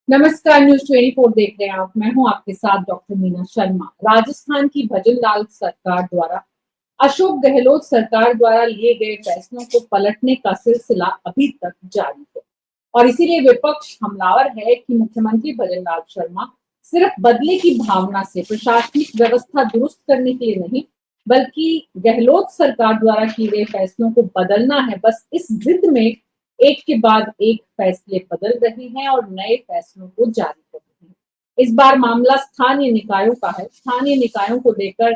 नमस्कार, न्यूज 24 देख रहे हैं आप। मैं हूं आपके साथ डॉक्टर मीना शर्मा। राजस्थान की भजनलाल सरकार द्वारा अशोक गहलोत सरकार द्वारा लिए गए फैसलों को पलटने का सिलसिला अभी तक जारी है और इसीलिए विपक्ष हमलावर है कि मुख्यमंत्री भजनलाल शर्मा सिर्फ बदले की भावना से प्रशासनिक व्यवस्था दुरुस्त करने के लिए नहीं, बल्कि गहलोत सरकार द्वारा किए गए फैसलों को बदलना है। बस इस जिद में एक के बाद एक फैसले बदल रहे हैं और नए फैसलों को जारी कर रहे हैं। इस बार मामला स्थानीय निकायों का है। स्थानीय निकायों को लेकर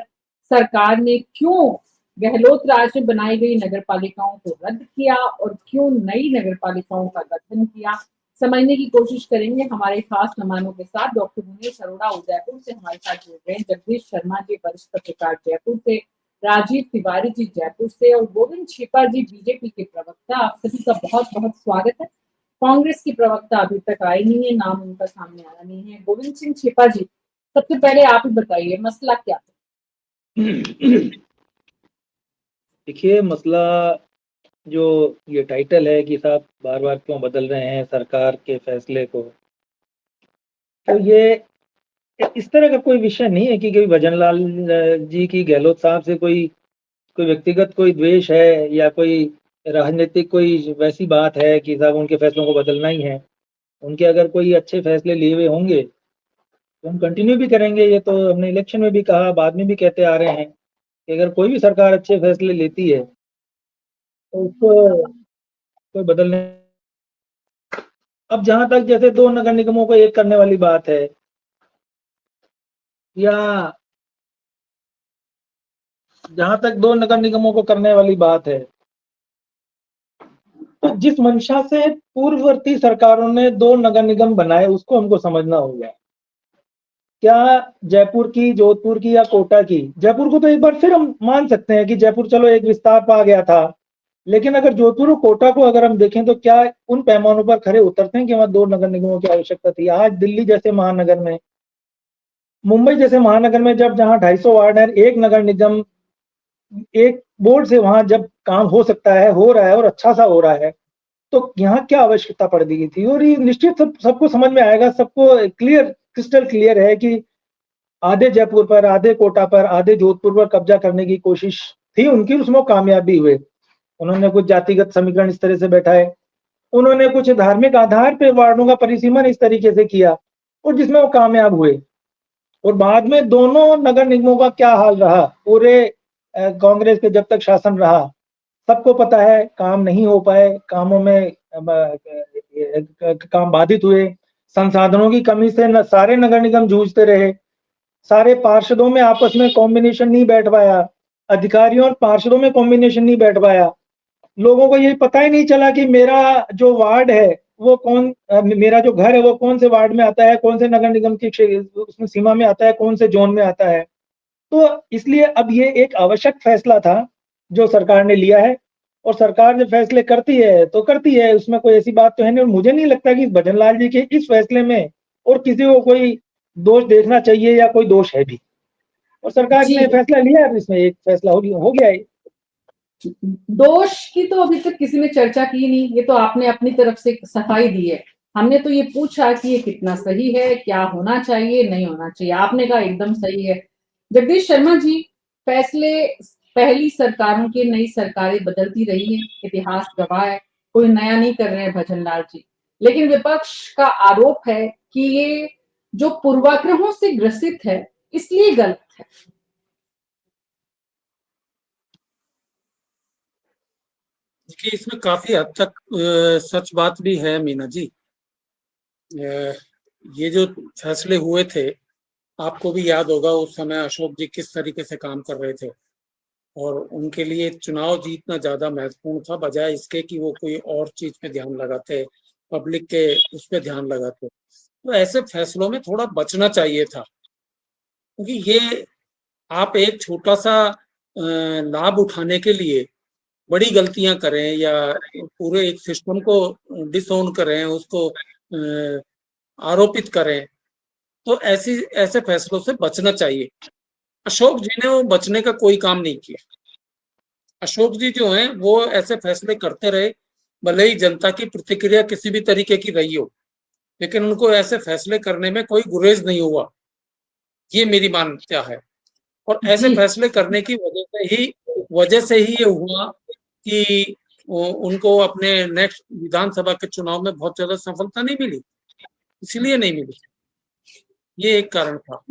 सरकार ने क्यों गहलोत राज में बनाई गई नगर पालिकाओं को रद्द किया और क्यों नई नगर पालिकाओं का गठन किया, समझने की कोशिश करेंगे हमारे खास मेहमानों के साथ। डॉक्टर मुनीश अरोड़ा उदयपुर से हमारे साथ जुड़ रहे हैं, जगदीश शर्मा जी वरिष्ठ पत्रकार जयपुर से, राजीव तिवारी जी जयपुर से और गोविंद छिपा जी बीजेपी के प्रवक्ता। आप सभी का बहुत बहुत स्वागत है। कांग्रेस की प्रवक्ता अभी तक आई नहीं है, नाम उनका सामने आया नहीं है। गोविंद सिंह छिपा जी, सबसे पहले आप ही बताइए मसला क्या है? देखिए, मसला जो ये टाइटल है कि साहब बार बार क्यों बदल रहे हैं सरकार के फैसले को, तो ये इस तरह का कोई विषय नहीं है कि भजनलाल जी की गहलोत साहब से कोई कोई व्यक्तिगत कोई द्वेष है या कोई राजनीतिक कोई वैसी बात है कि साहब उनके फैसलों को बदलना ही है। उनके अगर कोई अच्छे फैसले लिए हुए होंगे तो हम कंटिन्यू भी करेंगे। ये तो हमने इलेक्शन में भी कहा, बाद में भी कहते आ रहे हैं कि अगर कोई भी सरकार अच्छे फैसले लेती है तो उसको कोई बदलने। अब जहां तक जैसे दो नगर निगमों को एक करने वाली बात है या जहां तक दो नगर निगमों को करने वाली बात है, तो जिस मंशा से पूर्ववर्ती सरकारों ने दो नगर निगम बनाए उसको हमको समझना होगा। क्या जयपुर की, जोधपुर की या कोटा की, जयपुर को तो एक बार फिर हम मान सकते हैं कि जयपुर चलो एक विस्तार पा गया था, लेकिन अगर जोधपुर और कोटा को अगर हम देखें तो क्या उन पैमानों पर खरे उतरते हैं कि वहां दो नगर निगमों की आवश्यकता थी? आज दिल्ली जैसे महानगर में, मुंबई जैसे महानगर में जब जहां 250 वार्ड है, एक नगर निगम एक बोर्ड से वहां जब काम हो सकता है, हो रहा है और अच्छा सा हो रहा है, तो यहाँ क्या आवश्यकता पड़ गई थी? और ये निश्चित सबको समझ में आएगा, सबको क्लियर, क्रिस्टल क्लियर है कि आधे जयपुर पर, आधे कोटा पर, आधे जोधपुर पर कब्जा करने की कोशिश थी उनकी, उसमें कामयाबी हुए। उन्होंने कुछ जातिगत समीकरण इस तरह से बैठाए, उन्होंने कुछ धार्मिक आधार पे वार्डों का परिसीमन इस तरीके से किया और जिसमें वो कामयाब हुए। और बाद में दोनों नगर निगमों का क्या हाल रहा पूरे कांग्रेस के जब तक शासन रहा, सबको पता है। काम नहीं हो पाए, कामों में काम बाधित हुए, संसाधनों की कमी से न सारे नगर निगम जूझते रहे, सारे पार्षदों में आपस में कॉम्बिनेशन नहीं बैठ पाया, अधिकारियों और पार्षदों में कॉम्बिनेशन नहीं बैठ पाया। लोगों को ये पता ही नहीं चला कि मेरा जो वार्ड है वो कौन, मेरा जो घर है वो कौन से वार्ड में आता है, कौन से नगर निगम की उसमें सीमा में आता है, कौन से जोन में आता है। तो इसलिए अब ये एक आवश्यक फैसला था जो सरकार ने लिया है, और सरकार जब फैसले करती है तो करती है, उसमें कोई ऐसी बात तो है नहीं। और मुझे नहीं लगता कि भजनलाल जी के इस फैसले में और किसी को कोई दोष देखना चाहिए या कोई दोष है भी, और सरकार ने फैसला लिया है, इसमें एक फैसला हो गया है। दोष की तो अभी तक किसी ने चर्चा की नहीं, ये तो आपने अपनी तरफ से सफाई दी है। हमने तो ये पूछा कि ये कितना सही है, क्या होना चाहिए, नहीं होना चाहिए। आपने कहा एकदम सही है। जगदीश शर्मा जी, फैसले पहली सरकारों की, नई सरकारें बदलती रही है, इतिहास गवाह है, कोई नया नहीं कर रहे हैं भजनलाल जी। लेकिन विपक्ष का आरोप है कि ये जो पूर्वाग्रहों से ग्रसित है इसलिए गलत है। देखिए, इसमें काफी हद तक सच बात भी है मीना जी। ये जो फैसले हुए थे, आपको भी याद होगा उस समय अशोक जी किस तरीके से काम कर रहे थे और उनके लिए चुनाव जीतना ज्यादा महत्वपूर्ण था बजाय इसके कि वो कोई और चीज पे ध्यान लगाते, पब्लिक के उस पे ध्यान लगाते। तो ऐसे फैसलों में थोड़ा बचना चाहिए था, क्योंकि ये आप एक छोटा सा लाभ उठाने के लिए बड़ी गलतियां करें या पूरे एक सिस्टम को डिसओन करें, उसको आरोपित करें, तो ऐसे फैसलों से बचना चाहिए। अशोक जी ने वो बचने का कोई काम नहीं किया। अशोक जी जो हैं वो ऐसे फैसले करते रहे, भले ही जनता की प्रतिक्रिया किसी भी तरीके की रही हो। लेकिन उनको ऐसे फैसले करने में कोई गुरेज नहीं हुआ, ये मेरी मान्यता है। और ऐसे जी फैसले करने की वजह से ही ये हुआ कि उनको अपने नेक्स्ट विधानसभा के चुनाव में बहुत ज्यादा सफलता नहीं मिली, इसलिए नहीं मिली, ये एक कारण था।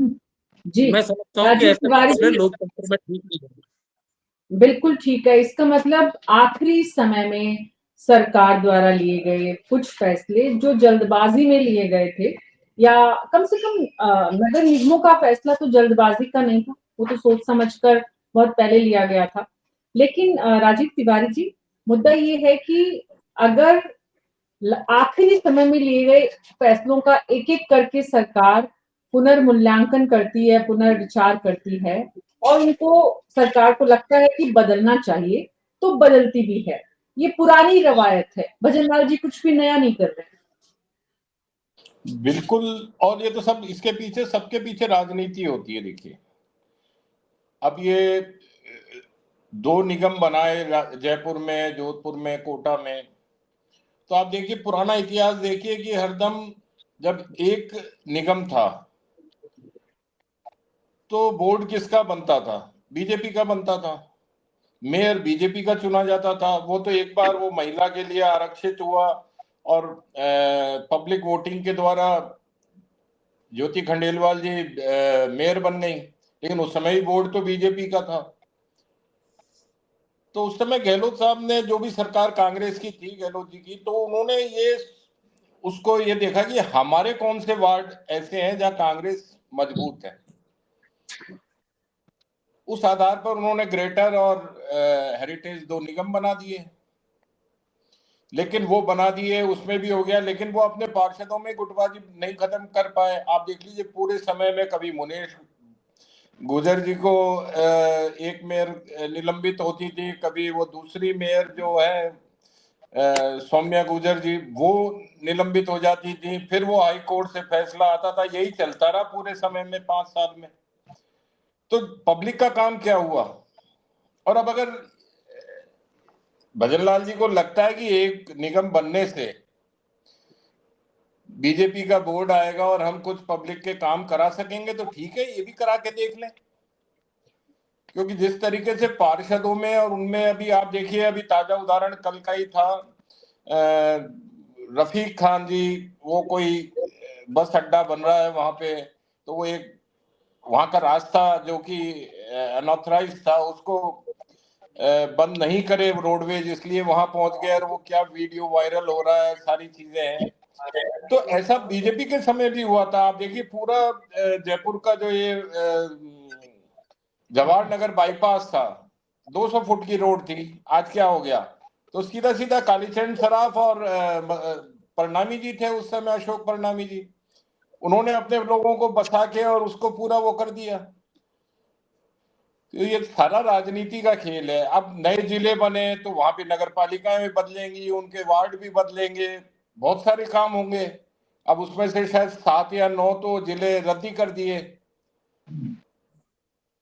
जी मैं समझता हूँ कि राजीव ऐसे तिवारी फैसले जी, लोकतंत्र में ठीक नहीं होते। बिल्कुल ठीक है। इसका मतलब आखिरी समय में सरकार द्वारा लिए गए कुछ फैसले जो जल्दबाजी में लिए गए थे, या कम से कम नगर निगमों का फैसला तो जल्दबाजी का नहीं था, वो तो सोच समझकर बहुत पहले लिया गया था। लेकिन राजीव तिवारी जी, मुद्दा ये है कि अगर आखिरी समय में लिए गए फैसलों का एक-एक करके सरकार पुनर्मूल्यांकन करती है, पुनर्विचार करती है और उनको सरकार को लगता है कि बदलना चाहिए, तो बदलती भी है। ये पुरानी रवायत है। भजनलाल जी कुछ भी नया नहीं कर रहे हैं। बिल्कुल। और ये तो सब इसके पीछे, सबके पीछे राजनीति होती है। देखिए, अब ये 2 निगम बनाए जयपुर में, जोधपुर में, कोटा में, तो आप देखिए पुराना इतिहास देखिए कि हरदम जब एक निगम था तो बोर्ड किसका बनता था? बीजेपी का बनता था। मेयर बीजेपी का चुना जाता था। वो तो एक बार वो महिला के लिए आरक्षित हुआ और पब्लिक वोटिंग के द्वारा ज्योति खंडेलवाल जी मेयर बन गई, लेकिन उस समय ही बोर्ड तो बीजेपी का था। तो उस समय गहलोत साहब ने, जो भी सरकार कांग्रेस की थी गहलोत जी की, तो उन्होंने ये उसको ये देखा कि हमारे कौन से वार्ड ऐसे हैं जहां कांग्रेस मजबूत है। उस आधार पर उन्होंने ग्रेटर और हेरिटेज 2 निगम बना दिए। लेकिन वो बना दिए, उसमें भी हो गया, लेकिन वो अपने पार्षदों में गुटबाजी नहीं खत्म कर पाए। आप देख लीजिए पूरे समय में कभी मुनेश गुजर जी को एक मेयर निलंबित होती थी, कभी वो दूसरी मेयर जो है सौम्या गुजर जी, वो निलंबित हो जाती थी, फिर वो हाई कोर्ट से फैसला आता था। यही चलता रहा पूरे समय में, 5 साल में। तो पब्लिक का काम क्या हुआ? और अब अगर भजनलाल जी को लगता है कि एक निगम बनने से बीजेपी का बोर्ड आएगा और हम कुछ पब्लिक के काम करा सकेंगे, तो ठीक है, ये भी करा के देख लें। क्योंकि जिस तरीके से पार्षदों में और उनमें, अभी आप देखिए, अभी ताजा उदाहरण कल का ही था, रफीक खान जी, वो कोई बस अड्डा बन रहा है वहां पे, तो वो एक वहां का रास्ता जो कि अनऑथराइज था उसको बंद नहीं करे रोडवेज, इसलिए वहां पहुंच गए और वो क्या वीडियो वायरल हो रहा है, सारी चीजें हैं। तो ऐसा बीजेपी के समय भी हुआ था। आप देखिए पूरा जयपुर का जो ये जवाहर नगर बाईपास था, 200 फुट की रोड थी, आज क्या हो गया? तो सीधा सीधा कालीचरण सराफ और परनामी जी थे उस समय, अशोक परनामी जी, उन्होंने अपने लोगों को बसा के और उसको पूरा वो कर दिया। तो ये सारा राजनीति का खेल है। अब नए जिले बने तो वहां पे नगर पालिकाएं भी बदलेंगी, उनके वार्ड भी बदलेंगे, बहुत सारे काम होंगे। अब उसमें से शायद 7 या 9 तो जिले रद्द ही कर दिए।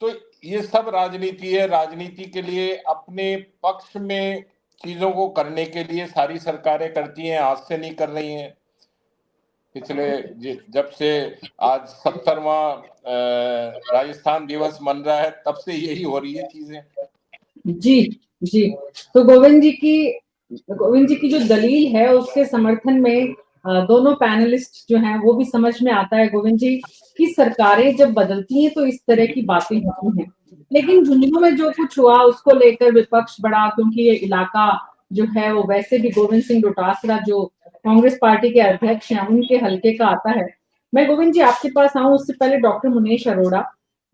तो ये सब राजनीति है। राजनीति के लिए अपने पक्ष में चीजों को करने के लिए सारी सरकारें करती हैं, आज से नहीं कर रही हैं। पिछले जब से आज 70वां राजस्थान दिवस मन रहा है, तब से यही हो रही है चीजें। जी जी। तो गोविंद जी की जो दलील है उसके समर्थन में दोनों पैनलिस्ट जो हैं वो भी समझ में आता है गोविंद जी कि सरकारें जब बदलती हैं तो इस तरह की बातें होती हैं। लेकिन झुंझुनू में जो कुछ हुआ उसको लेकर विपक्ष बड़ा, क्योंकि ये इलाका जो है वो वैसे भी गोविंद सिंह डोटासरा जो कांग्रेस पार्टी के अध्यक्ष हैं उनके हल्के का आता है। मैं गोविंद जी आपके पास आऊं उससे पहले डॉक्टर मुनीश अरोड़ा,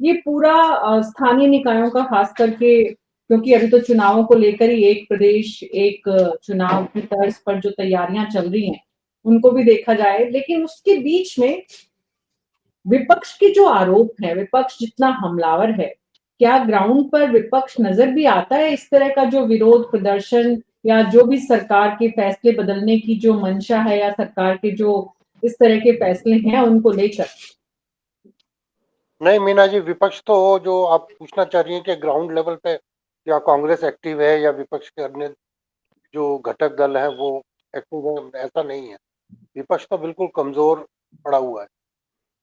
ये पूरा स्थानीय निकायों का खास करके, क्योंकि अभी तो चुनावों को लेकर ही एक प्रदेश एक चुनाव की तर्ज पर जो तैयारियां चल रही हैं उनको भी देखा जाए, लेकिन उसके बीच में विपक्ष के जो आरोप है, विपक्ष जितना हमलावर है, क्या ग्राउंड पर विपक्ष नजर भी आता है इस तरह का जो विरोध प्रदर्शन या जो भी सरकार के फैसले बदलने की जो मंशा है या सरकार के जो इस तरह के फैसले हैं उनको लेकर? नहीं मीना जी, विपक्ष तो जो आप पूछना चाह रही हैं कि ग्राउंड लेवल पे या कांग्रेस एक्टिव है या विपक्ष के अन्य जो घटक दल है वो एक्टिव है, ऐसा नहीं है। विपक्ष तो बिल्कुल कमजोर पड़ा हुआ है।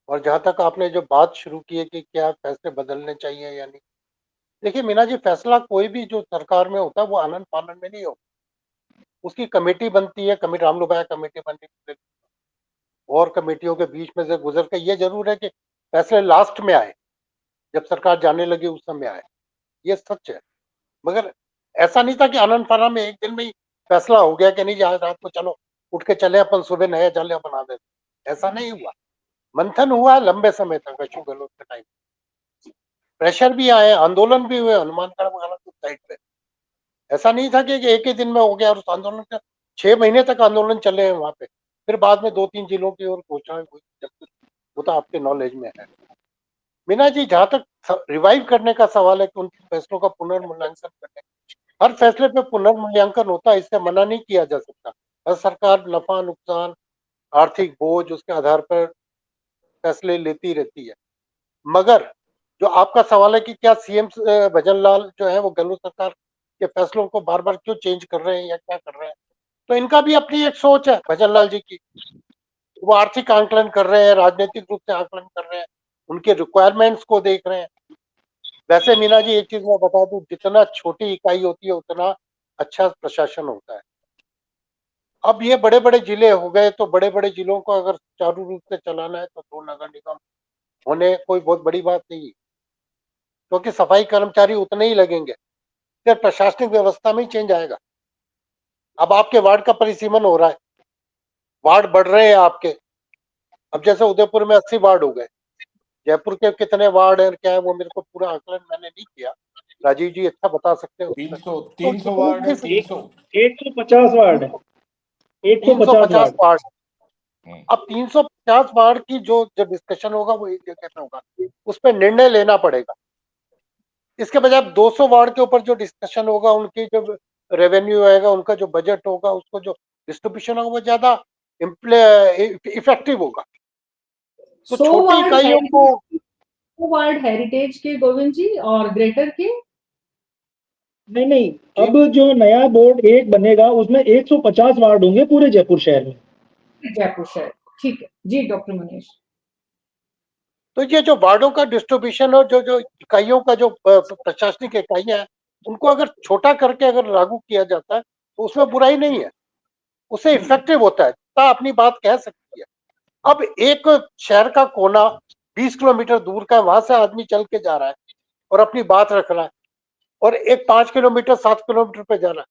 और जहां तक आपने जो बात शुरू की है कि क्या फैसले बदलने चाहिए या नहीं, देखिए मीना जी, फैसला कोई भी जो सरकार में होता है वो आनंद फानंद में नहीं होता। उसकी कमेटी बनती है, कमेटी रामलोभाया कमेटी बनती है, और कमेटियों के बीच में से गुजर के ये जरूर है कि फैसले लास्ट में आए, जब सरकार जाने लगी उस समय आए, ये सच है। मगर ऐसा नहीं था कि आनंद फानंद में एक दिन में ही फैसला हो गया कि नहीं आज रात को चलो उठ के चले अपन सुबह नया जालिया बना देते, ऐसा नहीं हुआ। मंथन हुआ लंबे समय तक अशोक गहलोत के टाइम, प्रेशर भी आए, आंदोलन भी हुए हनुमानगढ़ वगैरह की साइड पे। ऐसा नहीं था कि एक ही दिन में हो गया, और उस आंदोलन का 6 महीने तक आंदोलन चले हैं वहां पे। फिर बाद में 2-3 जिलों की ओर घोषणा हुई, जब वो तो आपके नॉलेज में है। मीना जी, जहां तक रिवाइव करने का सवाल है कि उन फैसलों का पुनर्मूल्यांकन करने, हर फैसले पे पुनर्मूल्यांकन होता है, इससे मना नहीं किया जा सकता। हर सरकार नफा नुकसान, आर्थिक बोझ, उसके आधार पर फैसले लेती रहती है। मगर जो आपका सवाल है कि क्या सीएम भजन लाल जो है वो गहलोत सरकार के फैसलों को बार बार क्यों चेंज कर रहे हैं या क्या कर रहे हैं, तो इनका भी अपनी एक सोच है भजन लाल जी की। वो आर्थिक आंकलन कर रहे हैं, राजनीतिक रूप से आंकलन कर रहे हैं, उनके रिक्वायरमेंट्स को देख रहे हैं। वैसे मीना जी, एक चीज मैं बता दूं, जितना छोटी इकाई होती है उतना अच्छा प्रशासन होता है। अब ये बड़े बड़े जिले हो गए, तो बड़े बड़े जिलों को अगर सुचारू रूप से चलाना है तो 2 नगर निगम होने कोई बहुत बड़ी बात नहीं है, क्योंकि सफाई कर्मचारी उतने ही लगेंगे, फिर प्रशासनिक व्यवस्था में ही चेंज आएगा। अब आपके वार्ड का परिसीमन हो रहा है, वार्ड बढ़ रहे हैं आपके। अब जैसे उदयपुर में 80 वार्ड हो गए, जयपुर के कितने वार्ड है क्या है वो मेरे को पूरा आकलन मैंने नहीं किया, राजीव जी अच्छा बता सकते हो। 300 तो 300 वार्ड है, 300 150 वार्ड है, 150 350 वार्ड। वार्ड। अब 350 वार्ड की जो जो डिस्कशन होगा वो एक जगह पे होगा, उस पर निर्णय लेना पड़ेगा। इसके बजाय 200 वार्ड के ऊपर जो डिस्कशन होगा, उनकी जो रेवेन्यू आएगा, उनका जो बजट होगा, उसको जो डिस्ट्रीब्यूशन होगा वो ज्यादा इफेक्टिव होगा। तो 100 छोटी वार्ड इकाइयों को, 100 वार्ड हेरिटेज के गोविंद जी और ग्रेटर के। नहीं नहीं, अब जो नया बोर्ड एक बनेगा उसमें 150 वार्ड होंगे पूरे जयपुर शहर में। जयपुर शहर, ठीक है जी डॉक्टर मनीष। तो ये जो वार्डों का डिस्ट्रीब्यूशन और जो जो इकाइयों का जो प्रशासनिक इकाइयां हैं, उनको अगर छोटा करके अगर लागू किया जाता है तो उसमें बुराई नहीं है, उससे इफेक्टिव होता है, तो अपनी बात कह सकती है। अब एक शहर का कोना 20 किलोमीटर दूर का है, वहां से आदमी चल के जा रहा है और अपनी बात रख रहा है, और एक 5 किलोमीटर 7 किलोमीटर पे जा रहा है,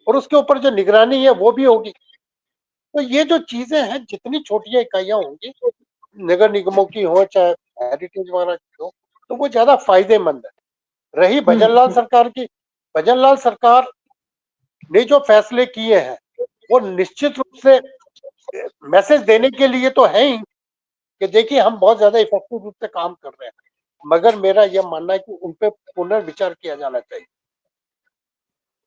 और उसके ऊपर जो निगरानी है वो भी होगी। तो ये जो चीजें हैं, जितनी छोटी इकाइयां होंगी, नगर निगमों की हो चाहे हेरिटेज वगैरह की हो, तो वो ज्यादा फायदेमंद है। रही भजनलाल सरकार की, भजनलाल सरकार ने जो फैसले किए हैं वो निश्चित रूप से मैसेज देने के लिए तो है ही कि देखिए हम बहुत ज्यादा इफेक्टिव रूप से काम कर रहे हैं। मगर मेरा यह मानना है कि उन पे पुनर्विचार किया जाना चाहिए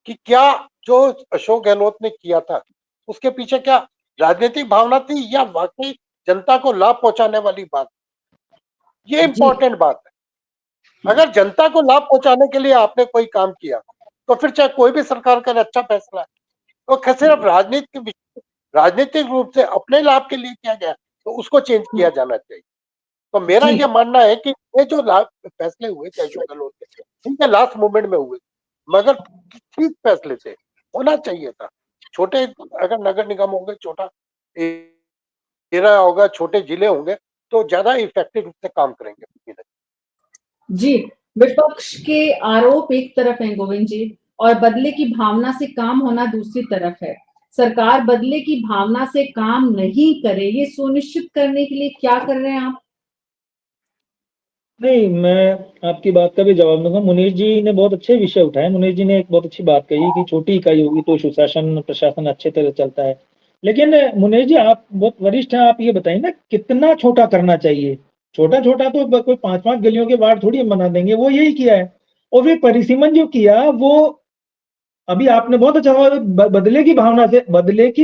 कि क्या जो अशोक गहलोत ने किया था उसके पीछे क्या राजनीतिक भावना थी या वाकई जनता को लाभ पहुंचाने वाली बात। ये इंपॉर्टेंट बात है। अगर जनता को लाभ पहुंचाने के लिए आपने कोई काम किया तो फिर चाहे कोई भी सरकार का अच्छा फैसला है, तो सिर्फ राजनीतिक रूप से अपने लाभ के लिए किया गया तो उसको चेंज किया जाना चाहिए। तो मेरा जी यह मानना है कि ये जो फैसले हुए थे अशोक गहलोत के, ठीक है लास्ट मोमेंट में हुए, मगर ठीक फैसले थे, होना चाहिए था। छोटे अगर नगर निगम होंगे, छोटा एरिया होगा, छोटे जिले होंगे, तो ज्यादा इफेक्टिव रूप से काम करेंगे। जी, विपक्ष के आरोप एक तरफ है गोविंद जी, और बदले की भावना से काम होना दूसरी तरफ है। सरकार बदले की भावना से काम नहीं करे, ये सुनिश्चित करने के लिए क्या कर रहे हैं आप? नहीं, मैं आपकी बात का भी जवाब दूंगा। मुनीष जी ने बहुत अच्छे विषय उठाए। मुनीष जी ने एक बहुत अच्छी बात कही कि छोटी इकाई होगी तो सुशासन प्रशासन अच्छे तरह चलता है। लेकिन मुनीष जी, आप बहुत वरिष्ठ हैं, आप ये बताइए ना कितना छोटा करना चाहिए। छोटा छोटा तो कोई 5-5 गलियों के वार्ड थोड़ी हम बना देंगे, वो यही किया है। और फिर परिसीमन जो किया वो अभी आपने बहुत अच्छा बदले की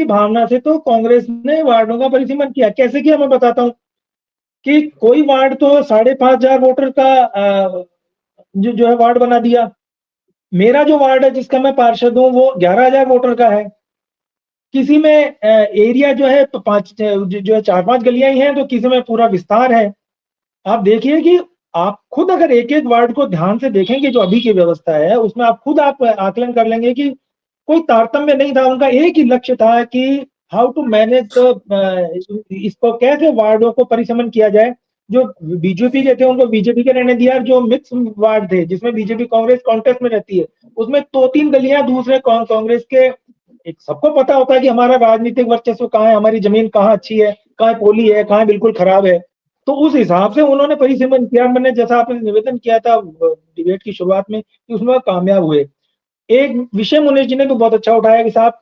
भावना से तो कांग्रेस ने वार्डों का परिसीमन किया। कैसे किया मैं बताता हूँ कि कोई वार्ड तो 5,500 वोटर का जो है वार्ड बना दिया। मेरा जो वार्ड है जिसका मैं पार्षद हूं वो 11,000 वोटर का है। किसी में एरिया जो है तो 4-5 गलियां ही हैं, तो किसी में पूरा विस्तार है। आप देखिए कि आप खुद अगर एक-एक वार्ड को ध्यान से देखेंगे, जो अभी की व्यवस्था है, उसमें आप खुद आकलन कर लेंगे कि कोई तारतम्य नहीं था। उनका एक ही लक्ष्य था कि हाउ टू मैनेज इसको कैसे वार्डों को परिसमन किया जाए। जो बीजेपी के थे उनको बीजेपी के रहने दिया, जो मिक्स वार्ड थे जिसमें बीजेपी कांग्रेस कॉन्टेस्ट में रहती है, उसमें 2-3 गलियां दूसरे कांग्रेस के। एक सबको पता होता है कि हमारा राजनीतिक वर्चस्व कहाँ है, हमारी जमीन कहाँ अच्छी है, कहाँ पोली है, कहाँ बिल्कुल खराब है। तो उस हिसाब से उन्होंने परिसीमन किया। मैंने जैसा आपने निवेदन किया था डिबेट की शुरुआत में कि उसमें कामयाब हुए। एक विषय मुनीश जी ने भी बहुत अच्छा उठाया कि साहब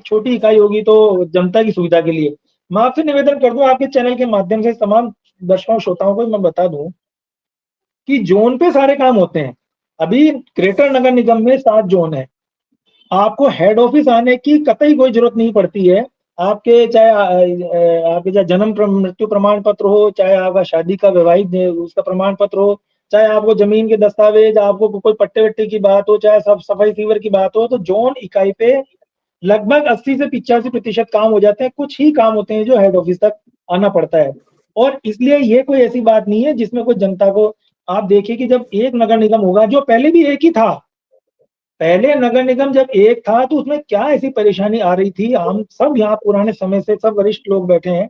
छोटी इकाई होगी तो जनता की सुविधा के लिए। मैं आपसे निवेदन कर दूं, आपके चैनल के माध्यम से तमाम दर्शकों श्रोताओं को मैं बता दूं कि जोन पे सारे काम होते हैं। अभी ग्रेटर नगर निगम में 7 जोन है। आपको हेड ऑफिस आने की कतई कोई जरूरत नहीं पड़ती है। आपके चाहे जन्म मृत्यु प्रमाण पत्र हो, चाहे आपका शादी का वैवाहिक उसका प्रमाण पत्र हो, चाहे आपको जमीन के दस्तावेज, आपको कोई पट्टे वट्टे की बात हो, चाहे सब सफाई सीवर की बात हो, तो जोन इकाई पे लगभग 80 से 85% काम हो जाते हैं। कुछ ही काम होते हैं जो हेड ऑफिस तक आना पड़ता है। और इसलिए ये कोई ऐसी बात नहीं है जिसमें कोई जनता को, आप देखिए कि जब एक नगर निगम होगा, जो पहले भी एक ही था, पहले नगर निगम जब एक था तो उसमें क्या ऐसी परेशानी आ रही थी। हम सब यहाँ पुराने समय से सब वरिष्ठ लोग बैठे हैं,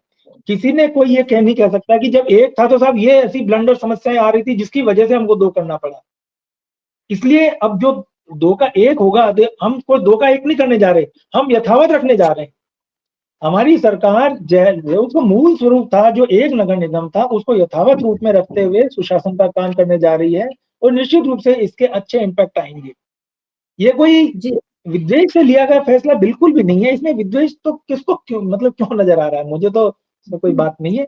किसी ने कोई ये नहीं कह सकता कि जब एक था तो साहब ये ऐसी ब्लंडर समस्याएं आ रही थी जिसकी वजह से हमको 2 करना पड़ा। इसलिए अब जो 2 का 1 होगा, हम कोई 2 का 1 नहीं करने जा रहे, हम यथावत रखने जा रहे हैं। हमारी सरकार जो उसका मूल स्वरूप था, जो एक नगर निगम था, उसको यथावत रूप में रखते हुए सुशासन का काम करने जा रही है और निश्चित रूप से इसके अच्छे इम्पैक्ट आएंगे। ये कोई जी विद्वेष से लिया गया फैसला बिल्कुल भी नहीं है। इसमें विद्वेष तो किसको क्यों, मतलब क्यों नजर आ रहा है? मुझे तो इसमें कोई बात नहीं है।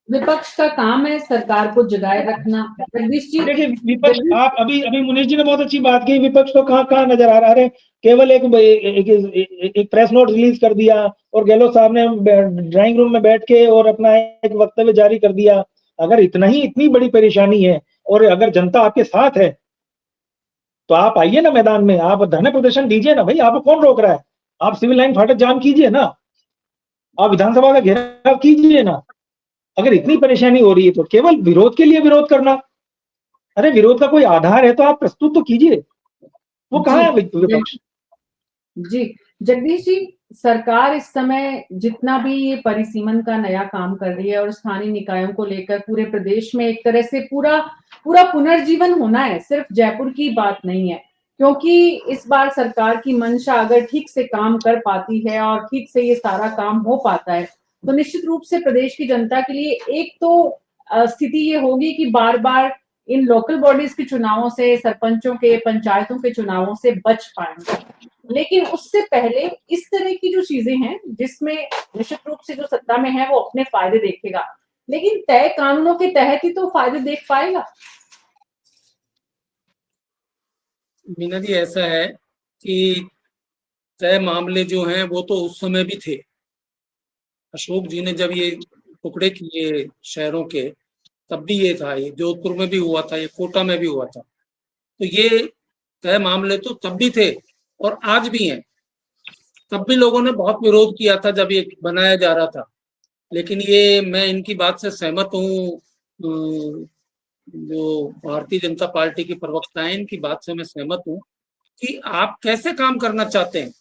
विपक्ष का काम है सरकार को जगाए रखना। जगदीश जी, देखिए विपक्ष, आप अभी अभी मुनीश जी ने बहुत अच्छी बात की, विपक्ष तो कहाँ कहाँ नजर आ रहा है। केवल एक प्रेस नोट रिलीज कर दिया और गहलोत साहब ने ड्राइंग रूम में बैठ के और अपना एक वक्तव्य जारी कर दिया। अगर इतनी बड़ी परेशानी है और अगर जनता आपके साथ है तो आप आइए ना मैदान में, आप धरना प्रदर्शन दीजिए ना भाई, आपको कौन रोक रहा है? आप सिविल लाइन फाटक जाम कीजिए ना, आप विधानसभा का घेराव कीजिए ना। अगर इतनी परेशानी हो रही है तो केवल विरोध के लिए विरोध करना, अरे विरोध का कोई आधार है तो आप प्रस्तुत तो कीजिए। वो कहाँ है विपक्ष? जी जगदीश जी, सरकार इस समय जितना भी ये परिसीमन का नया काम कर रही है और स्थानीय निकायों को लेकर पूरे प्रदेश में एक तरह से पूरा पुनर्जीवन होना है, सिर्फ जयपुर की बात नहीं है। क्योंकि इस बार सरकार की मंशा अगर ठीक से काम कर पाती है और ठीक से ये सारा काम हो पाता है तो निश्चित रूप से प्रदेश की जनता के लिए एक तो स्थिति ये होगी कि बार बार इन लोकल बॉडीज के चुनावों से, सरपंचों के, पंचायतों के चुनावों से बच पाएंगे। लेकिन उससे पहले इस तरह की जो चीजें हैं जिसमें निश्चित रूप से जो सत्ता में है वो अपने फायदे देखेगा, लेकिन तय कानूनों के तहत ही तो फायदे देख पाएगा। मीना जी, ऐसा है कि तय मामले जो हैं वो तो उस समय भी थे। अशोक जी ने जब ये टुकड़े किए शहरों के, तब भी ये था, ये जोधपुर में भी हुआ था, ये कोटा में भी हुआ था। तो ये तय मामले तो तब भी थे और आज भी हैं। तब भी लोगों ने बहुत विरोध किया था जब ये बनाया जा रहा था। लेकिन ये मैं इनकी बात से सहमत हूँ, जो भारतीय जनता पार्टी की प्रवक्ता है, इनकी बात से मैं सहमत हूँ कि आप कैसे काम करना चाहते हैं।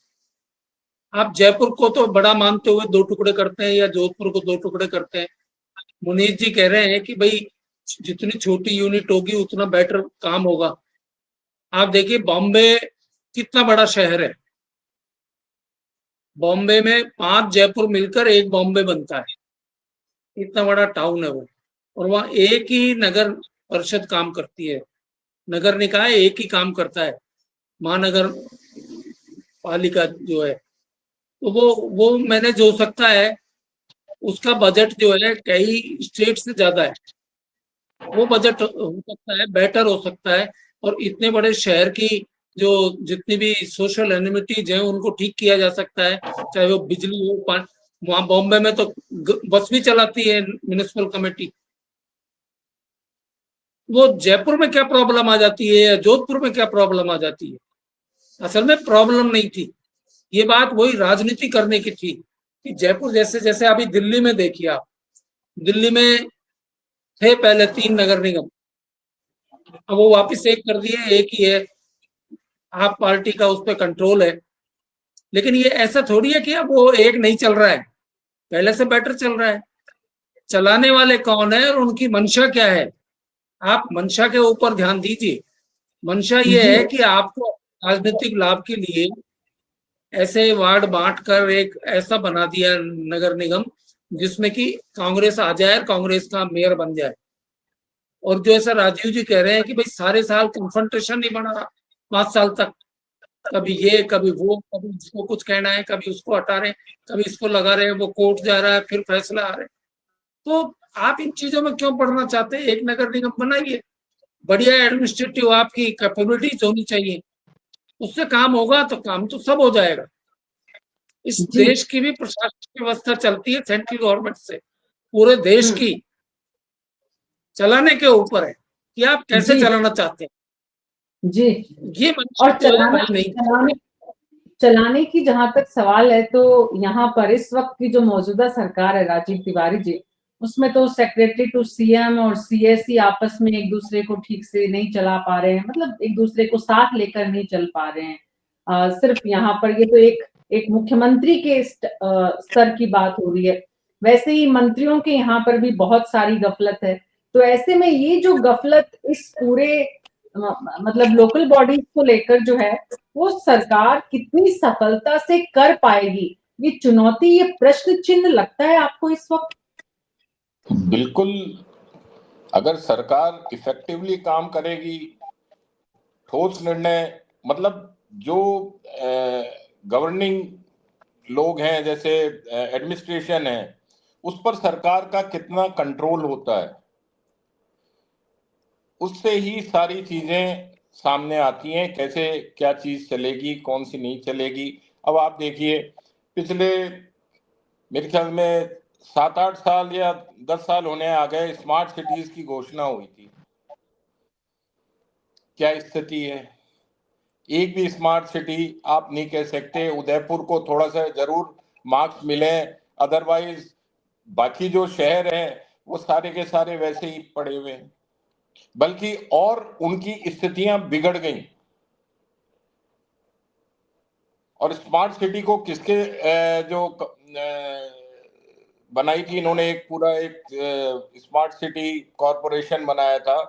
आप जयपुर को तो बड़ा मानते हुए 2 टुकड़े करते हैं या जोधपुर को 2 टुकड़े करते हैं। मुनीश जी कह रहे हैं कि भाई जितनी छोटी यूनिट होगी उतना बेटर काम होगा। आप देखिए बॉम्बे कितना बड़ा शहर है, बॉम्बे में 5 जयपुर मिलकर एक बॉम्बे बनता है, इतना बड़ा टाउन है वो। और वहाँ एक ही नगर परिषद काम करती है, नगर निकाय एक ही काम करता है, महानगर पालिका जो है। तो वो मैनेज हो सकता है, उसका बजट जो है कई स्टेट से ज्यादा है, वो बजट हो सकता है, बेटर हो सकता है। और इतने बड़े शहर की जो जितनी भी सोशल एनिमिटीज हैं उनको ठीक किया जा सकता है, चाहे वो बिजली हो, वहां बॉम्बे में तो बस भी चलाती है म्युनिसिपल कमेटी। वो जयपुर में क्या प्रॉब्लम आ जाती है या जोधपुर में क्या प्रॉब्लम आ जाती है? असल में प्रॉब्लम नहीं थी, ये बात वही राजनीति करने की थी कि जयपुर जैसे अभी दिल्ली में देखिए आप, दिल्ली में थे पहले 3 नगर निगम, अब वो वापस एक कर दिए, एक ही है, आप पार्टी का उस पर कंट्रोल है। लेकिन ये ऐसा थोड़ी है कि अब वो एक नहीं चल रहा है, पहले से बेटर चल रहा है। चलाने वाले कौन है और उनकी मंशा क्या है, आप मंशा के ऊपर ध्यान दीजिए। मंशा ये है कि आपको राजनीतिक लाभ के लिए ऐसे वार्ड बांट कर एक ऐसा बना दिया नगर निगम जिसमें कि कांग्रेस आ जाए, कांग्रेस का मेयर बन जाए। और जो ऐसा राजीव जी कह रहे हैं कि भाई सारे साल कन्फ्रंटेशन नहीं बना रहा 5 साल तक, कभी ये कभी वो, कभी इसको कुछ कहना है, कभी उसको हटा रहे हैं, कभी इसको लगा रहे हैं, वो कोर्ट जा रहा है, फिर फैसला आ रहे हैं। तो आप इन चीजों में क्यों पढ़ना चाहते हैं? एक नगर निगम बनाइए, बढ़िया एडमिनिस्ट्रेटिव आपकी कैपेबिलिटीज होनी चाहिए, उससे काम होगा तो काम तो सब हो जाएगा। इस देश की भी प्रशासनिक व्यवस्था चलती है सेंट्रल गवर्नमेंट से, पूरे देश की चलाने के ऊपर है कि आप कैसे चलाना चाहते हैं। जी। ये और चलाने की जहां तक सवाल है, तो यहाँ पर इस वक्त की जो मौजूदा सरकार है राजीव तिवारी जी, उसमें तो सेक्रेटरी टू सीएम और सीएससी आपस में एक दूसरे को ठीक से नहीं चला पा रहे हैं, मतलब एक दूसरे को साथ लेकर नहीं चल पा रहे हैं। सिर्फ यहाँ पर ये तो एक मुख्यमंत्री के स्तर की बात हो रही है, वैसे ही मंत्रियों के यहाँ पर भी बहुत सारी गफलत है। तो ऐसे में ये जो गफलत इस पूरे मतलब लोकल बॉडीज को लेकर जो है, वो सरकार कितनी सफलता से कर पाएगी, ये चुनौती, ये प्रश्न चिन्ह लगता है आपको इस वक्त? बिल्कुल, अगर सरकार इफेक्टिवली काम करेगी, ठोस निर्णय, मतलब जो गवर्निंग लोग हैं, जैसे एडमिनिस्ट्रेशन है, उस पर सरकार का कितना कंट्रोल होता है, उससे ही सारी चीजें सामने आती हैं, कैसे क्या चीज चलेगी, कौन सी नहीं चलेगी। अब आप देखिए, पिछले मेरे ख्याल में 7-8 साल या 10 साल होने आ गए, स्मार्ट सिटीज की घोषणा हुई थी। क्या स्थिति है? एक भी स्मार्ट सिटी आप नहीं कह सकते। उदयपुर को थोड़ा सा जरूर मार्क्स मिले, अदरवाइज बाकी जो शहर हैं वो सारे के सारे वैसे ही पड़े हुए हैं, बल्कि और उनकी स्थितियां बिगड़ गई। और स्मार्ट सिटी को किसके जो बनाई थी इन्होंने, एक पूरा एक स्मार्ट सिटी कॉरपोरेशन बनाया था,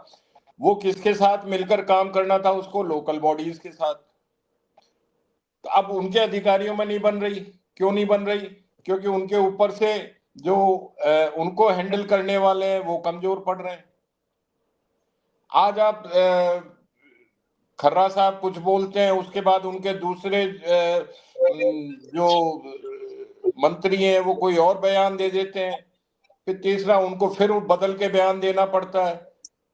वो किसके साथ मिलकर काम करना था? उसको लोकल बॉडीज के साथ। तो अब उनके अधिकारियों में नहीं बन रही। क्यों नहीं बन रही? क्योंकि उनके ऊपर से जो उनको हैंडल करने वाले हैं वो कमजोर पड़ रहे हैं। आज आप खर्रा साहब कुछ बोलते हैं, उसके बाद उनके दूसरे जो मंत्री हैं वो कोई और बयान दे देते हैं, फिर तीसरा उनको फिर बदल के बयान देना पड़ता है।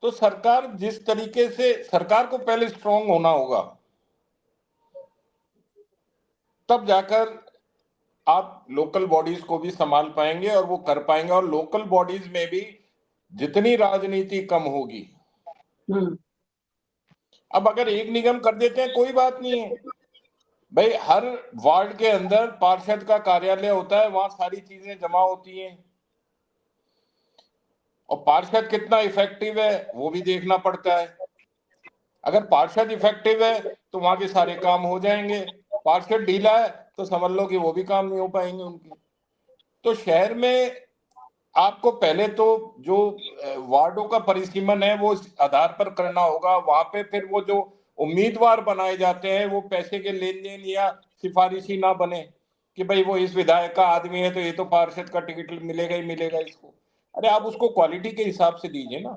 तो सरकार जिस तरीके से, सरकार को पहले स्ट्रांग होना होगा, तब जाकर आप लोकल बॉडीज को भी संभाल पाएंगे और वो कर पाएंगे। और लोकल बॉडीज में भी जितनी राजनीति कम होगी, अब अगर एक निगम कर देते हैं कोई बात नहीं है भाई, हर वार्ड के अंदर पार्षद का कार्यालय होता है, वहां सारी चीजें जमा होती हैं, और पार्षद कितना इफेक्टिव है वो भी देखना पड़ता है। अगर पार्षद इफेक्टिव है तो वहां के सारे काम हो जाएंगे, पार्षद ढीला है तो समझ लो कि वो भी काम नहीं हो पाएंगे उनके। तो शहर में आपको पहले तो जो वार्डों का परिसीमन है वो इस आधार पर करना होगा। वहां पे फिर वो जो उम्मीदवार बनाए जाते हैं वो पैसे के लेन देन या सिफारिशी ना बने कि भाई वो इस विधायक का आदमी है तो ये तो पार्षद का टिकट मिलेगा ही मिलेगा इसको। अरे आप उसको क्वालिटी के हिसाब से दीजिए ना,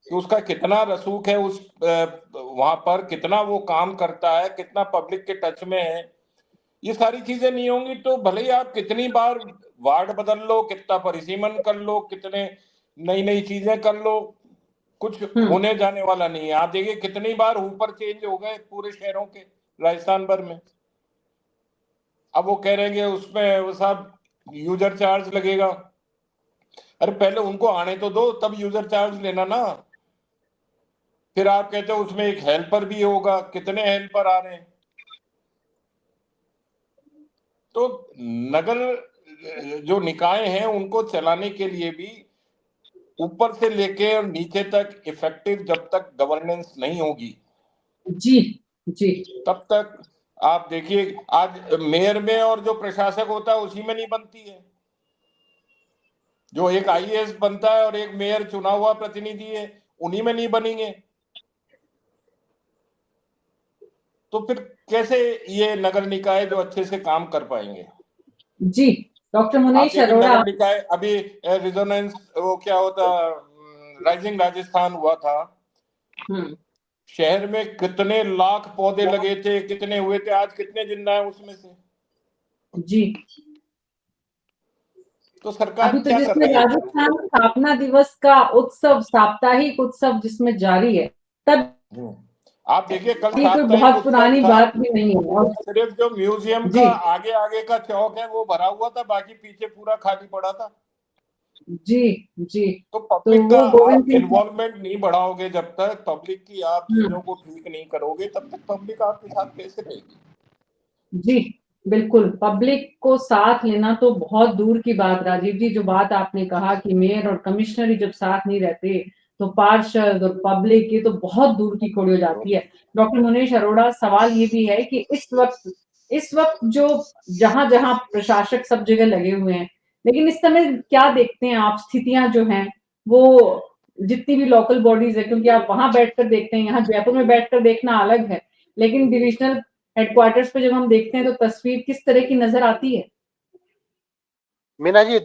कि उसका कितना रसूख है, उस वहां पर कितना वो काम करता है, कितना पब्लिक के टच में है। ये सारी चीजें नहीं होंगी तो भले ही आप कितनी बार वार्ड बदल लो, कितना परिसीमन कर लो, कितने नई नई चीजें कर लो, कुछ होने जाने वाला नहीं है। आप देखिए कितनी बार ऊपर चेंज हो गए पूरे शहरों के, राजस्थान भर में। अब वो कह रहे हैं उसमें वो सब यूजर चार्ज लगेगा। अरे पहले उनको आने तो दो, तब यूजर चार्ज लेना ना। फिर आप कहते हो उसमें एक हेल्पर भी होगा, कितने हेल्पर आ रहे हैं? तो नगर जो निकाय हैं उनको चलाने के लिए भी ऊपर से लेके और नीचे तक इफेक्टिव जब तक गवर्नेंस नहीं होगी जी जी तब तक आप देखिए आज मेयर में और जो प्रशासक होता है उसी में नहीं बनती है। जो एक आईएएस बनता है और एक मेयर चुना हुआ प्रतिनिधि है उन्हीं में नहीं बनेंगे तो फिर कैसे ये नगर निकाय जो अच्छे से काम कर पाएंगे। जी डॉक्टर आप मुनीश देखिए अरोड़ा। नगर निकाय अभी रिजोनेंस वो क्या होता राइजिंग राजस्थान हुआ था। शहर में कितने लाख पौधे लगे थे कितने हुए थे आज कितने जिंदा है उसमें से। जी तो सरकार अभी तो क्या कर जिसमें रही है फिर? राजस्थान स्थापना दिवस का उत्सव साप्ताहिक उत्सव जिसमें जारी है, तब आप देखिए कल ये कोई साप्ताहिक बहुत उत्सव पुरानी था बात भी नहीं है। और सिर्फ जो म्यूजियम जी का आगे आगे का चौक है वो भरा हुआ था बाकी पीछे पूरा खाली पड़ा था। जी जी तो तो पब्लिक का वो गोविंद आप सिंह इन्वॉल्वमेंट नहीं बढ़ाओगे जब तक पब्लिक की आप हम्म, चीजों को ठीक नहीं करोगे तब तक पब्लिक आपके साथ कैसे रहेगी। जी बिल्कुल, पब्लिक को साथ लेना तो बहुत दूर की बात। राजीव जी, जो बात आपने कहा कि मेयर और कमिश्नर ही जब साथ नहीं रहते तो पार्षद और पब्लिक, ये तो बहुत दूर की खोड़ी हो जाती है। डॉक्टर मुनीश अरोड़ा, सवाल ये भी है कि इस वक्त जो जहां-जहां प्रशासक सब जगह लगे हुए हैं, लेकिन इस समय क्या देखते हैं आप स्थितियां जो हैं वो जितनी भी लोकल बॉडीज है, क्योंकि आप वहां बैठकर देखते हैं, यहाँ जयपुर में बैठकर देखना अलग है, लेकिन डिविजनल हेडक्वार्टर्स पे जब हम देखते हैं तो तस्वीर किस तरह की नजर आती है। मीना जी,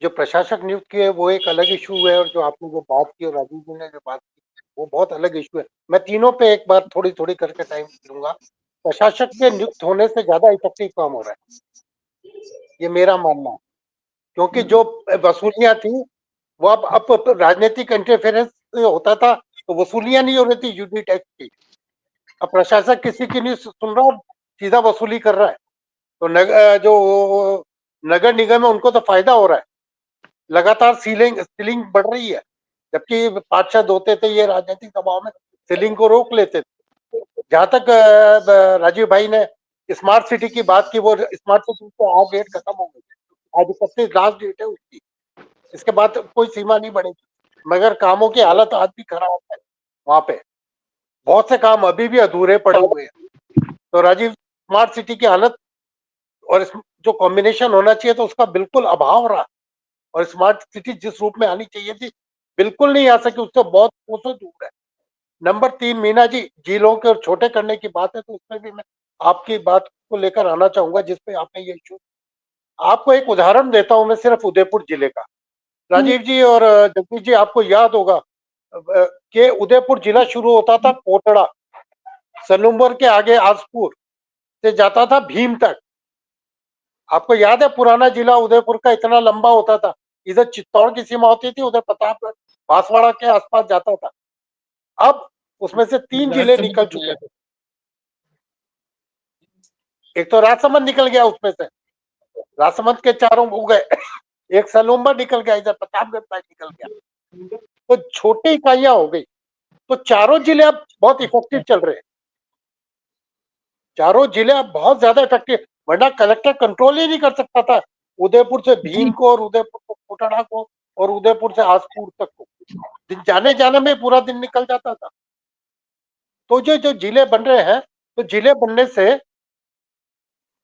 जो प्रशासक नियुक्त किए वो एक अलग इशू है और जो आपने जो बात की और राजीव जी ने जो बात की वो बहुत अलग इशू है। मैं तीनों पे एक बार थोड़ी थोड़ी करके टाइम दूंगा। प्रशासक के नियुक्त होने से ज्यादा इफेक्टिव काम हो रहा है, ये मेरा मानना है। क्योंकि जो वसूलियां थी वो अब राजनीतिक इंटरफेरेंस होता था तो वसूलियां नहीं हो रही थी यूडी टैक्स की। अब प्रशासक किसी की नहीं सुन रहा, सीधा वसूली कर रहा है। तो जो नगर निगम है उनको तो फायदा हो रहा है, लगातार सीलिंग बढ़ रही है। जबकि पार्षद होते थे ये राजनीतिक दबाव में सीलिंग को रोक लेते थे। जहां तक राजीव भाई ने स्मार्ट सिटी की बात की, वो स्मार्ट सिटी तो आज डेट खत्म हो गई, आज 31 लास्ट डेट है उसकी, इसके बाद कोई सीमा नहीं बढ़ेगी। मगर कामों की हालत आज भी खराब है, वहां पे बहुत से काम अभी भी अधूरे पड़े हुए हैं। तो राजीव, स्मार्ट सिटी की हालत और जो कॉम्बिनेशन होना चाहिए तो उसका बिल्कुल अभाव रहा। और स्मार्ट सिटी जिस रूप में आनी चाहिए थी बिल्कुल नहीं आ सकी, उससे बहुत कोसों दूर है। नंबर 3, मीना जी, झीलों के और छोटे करने की बात है तो उसमें भी मैं आपकी बात को लेकर आना चाहूंगा जिसपे आपने ये इशू। आपको एक उदाहरण देता हूं मैं सिर्फ उदयपुर जिले का। राजीव जी और जगदीश जी, आपको याद होगा कि उदयपुर जिला शुरू होता था कोटड़ा, सलूम्बर के आगे आसपुर से जाता था भीम तक। आपको याद है पुराना जिला उदयपुर का इतना लंबा होता था, इधर चित्तौड़ की सीमा होती थी, उधर प्रतापगढ़ बांसवाड़ा के आसपास जाता था। अब उसमें से 3 जिले निकल चुके थे। एक तो राजसमंद निकल गया उसमें से, राजसमंद के चारों हो गए, एक सलूम्बर निकल गया, इधर प्रतापगढ़ साइड निकल गया, तो छोटी इकाइयां हो गई। तो चारों जिले अब बहुत इफेक्टिव चल रहे हैं, चारों जिले अब बहुत ज्यादा इफेक्टिव। वरना कलेक्टर कंट्रोल ही नहीं कर सकता था उदयपुर से भीम को और उदयपुर से कोटड़ा को और उदयपुर से आसपुर तक को, जाने जाने में पूरा दिन निकल जाता था। तो जो जो जिले बन रहे हैं, तो जिले बनने से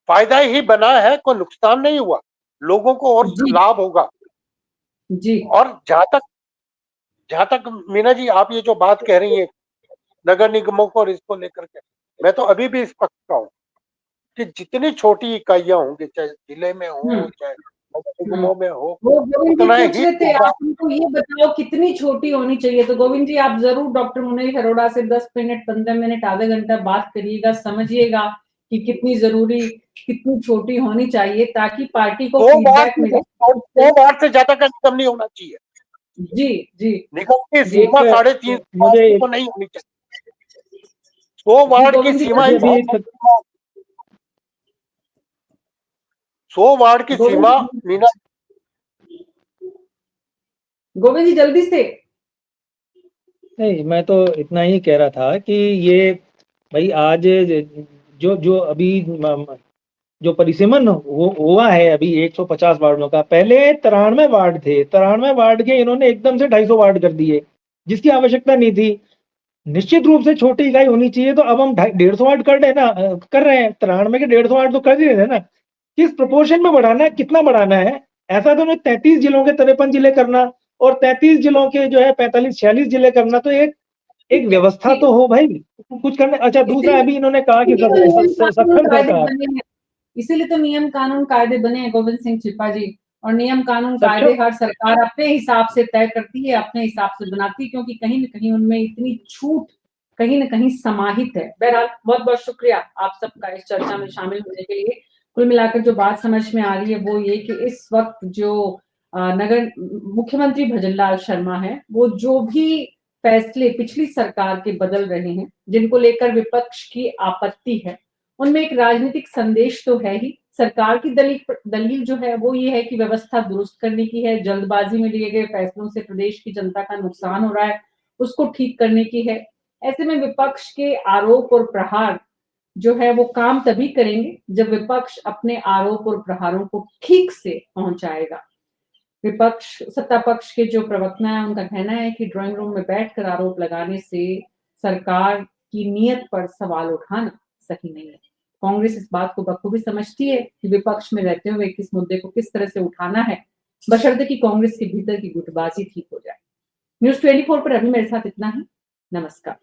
फायदा ही बना है, कोई नुकसान नहीं हुआ, लोगों को और जी लाभ होगा। जी और जहां तक मीना जी आप ये जो बात कह रही है नगर निगमों को और इसको लेकर के, मैं तो अभी भी इस पक्ष का हूँ कि जितनी छोटी इकाइयां होंगी, चाहे जिले में हो चाहे नगर निगमों में हो, वो गोविंद जी उतना पूछ ही रहे थे, फायदा। आप उनको ये बताओ कितनी छोटी होनी चाहिए। तो गोविंद जी, आप जरूर डॉक्टर मुनीश अरोड़ा से 10 मिनट 15 मिनट आधा घंटा बात करिएगा, समझिएगा कि कितनी जरूरी, कितनी छोटी होनी चाहिए ताकि पार्टी को 100 फीडबैक मिले। वाट से ज्यादा का निगम नहीं होना चाहिए। जी जी निगम की जी सीमा 350 मुझे तो नहीं होनी चाहिए। 100 जी वार्ड की गोविंद जी, सीमा ही मुझे भी बहुत, 100 वार्ड की सीमा मीना। गोविंद जी जल्दी से। नहीं, मैं तो इतना ही कह रहा था कि ये भाई आज जो जो अभी जो परिसीमन हुआ है अभी 150 वार्डों का, पहले 93 वार्ड थे, 93 वार्ड के इन्होंने एकदम से 250 वार्ड कर दिए, जिसकी आवश्यकता नहीं थी। निश्चित रूप से छोटी इकाई होनी चाहिए, तो अब हम 150 वार्ड कर रहे ना, कर रहे हैं, 93 के 150 वार्ड तो कर ही रहे हैं ना। किस प्रोपोर्शन में बढ़ाना है, कितना बढ़ाना है? ऐसा तो नहीं 33 जिलों के 53 जिले करना और 33 जिलों के जो है 45-46 जिले करना, तो एक व्यवस्था तो हो भाई, कुछ करना। अच्छा, दूसरा अभी इन्होंने कहा कि सक्षम सरकार, इसीलिए तो नियम कानून कायदे बने हैं गोविंद सिंह चिल्पा जी। और नियम कानून कायदे सक्षम हर सरकार अपने हिसाब से तय करती है, अपने हिसाब से बनाती है, क्योंकि कहीं न कहीं उनमें इतनी छूट कहीं न कहीं समाहित है। बहरहाल बहुत-बहुत शुक्रिया आप सबका इस चर्चा में शामिल होने के लिए। कुल मिलाकर जो बात समझ में आ रही है वो ये कि इस वक्त जो नगर मुख्यमंत्री भजनलाल शर्मा हैं, वो जो भी फैसले पिछली सरकार के बदल रहे हैं, जिनको लेकर विपक्ष की आपत्ति है, उनमें एक राजनीतिक संदेश तो है ही। सरकार की दलील जो है वो ये है कि व्यवस्था दुरुस्त करने की है, जल्दबाजी में लिए गए फैसलों से प्रदेश की जनता का नुकसान हो रहा है, उसको ठीक करने की है। ऐसे में विपक्ष के आरोप और प्रहार जो है वो काम तभी करेंगे जब विपक्ष अपने आरोप और प्रहारों को ठीक से पहुंचाएगा। विपक्ष सत्ता पक्ष के जो प्रवक्ता हैं उनका कहना है कि ड्राइंग रूम में बैठकर आरोप लगाने से सरकार की नीयत पर सवाल उठाना सही नहीं है। कांग्रेस इस बात को बखूबी समझती है कि विपक्ष में रहते हुए किस मुद्दे को किस तरह से उठाना है, बशर्ते कि कांग्रेस के भीतर की गुटबाजी ठीक हो जाए। न्यूज़ 24 पर अभी मेरे साथ इतना ही। नमस्कार।